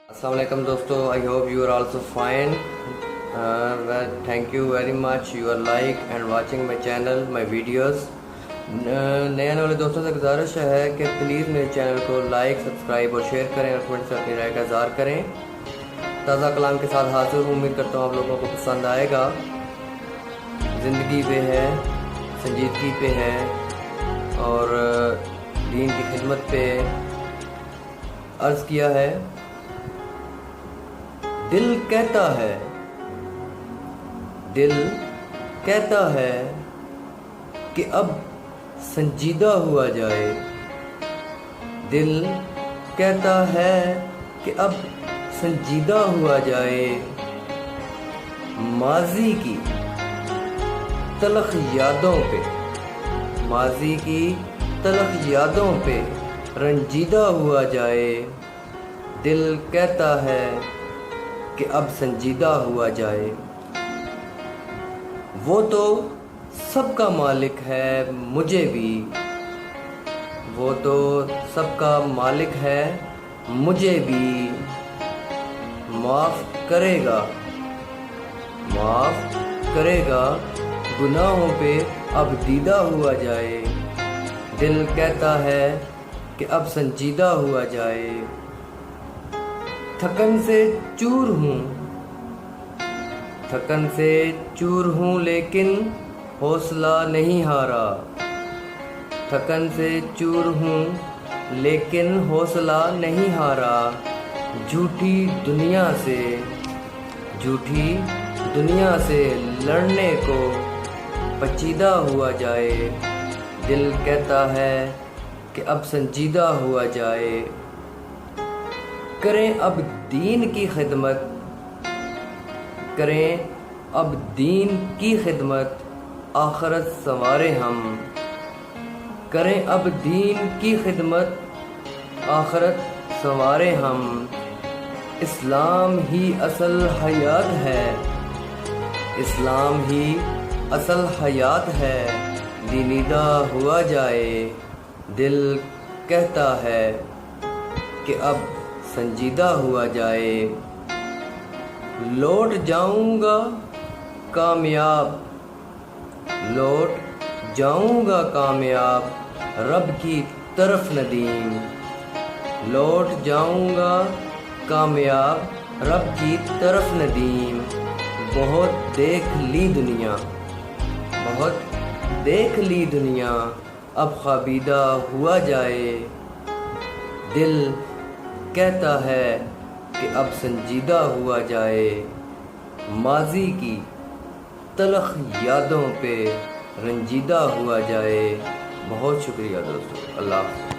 السلام علیکم دوستو, I hope you are also fine. Thank you very much you are like and watching my channel my videos. نئے آنے والے دوستوں سے گزارش ہے کہ پلیز میرے چینل کو لائک, سبسکرائب اور شیئر کریں اور کمنٹ سے اپنی رائے کا اظہار کریں. تازہ کلام کے ساتھ حاضر ہوں, امید کرتا ہوں آپ لوگوں کو پسند آئے گا. زندگی پہ ہے, سنجیدگی پہ ہے اور دین کی خدمت پہ عرض کیا ہے. دل کہتا ہے کہ اب سنجیدہ ہوا جائے. دل کہتا ہے کہ اب سنجیدہ ہوا جائے. ماضی کی تلخ یادوں پہ رنجیدہ ہوا جائے. دل کہتا ہے کہ اب سنجیدہ ہوا جائے. وہ تو سب کا مالک ہے, مجھے بھی. وہ تو سب کا مالک ہے, مجھے بھی. معاف کرے گا گناہوں پہ اب دیدہ ہوا جائے. دل کہتا ہے کہ اب سنجیدہ ہوا جائے. تھکن سے چور ہوں لیکن حوصلہ نہیں ہارا. تھکن سے چور ہوں لیکن حوصلہ نہیں ہارا. جھوٹی دنیا سے لڑنے کو پیچیدہ ہوا جائے. دل کہتا ہے کہ اب سنجیدہ ہوا جائے. کریں اب دین کی خدمت آخرت سنوارے ہم. کریں اب دین کی خدمت آخرت سنوارے ہم. اسلام ہی اصل حیات ہے. دینیدہ ہوا جائے. دل کہتا ہے کہ اب سنجیدہ ہوا جائے. لوٹ جاؤں گا کامیاب رب کی طرف ندیم. لوٹ جاؤں گا کامیاب رب کی طرف ندیم. بہت دیکھ لی دنیا اب خوابیدہ ہوا جائے. دل کہتا ہے کہ اب سنجیدہ ہوا جائے. ماضی کی تلخ یادوں پہ رنجیدہ ہوا جائے. بہت شکریہ دوستو, اللہ حافظ.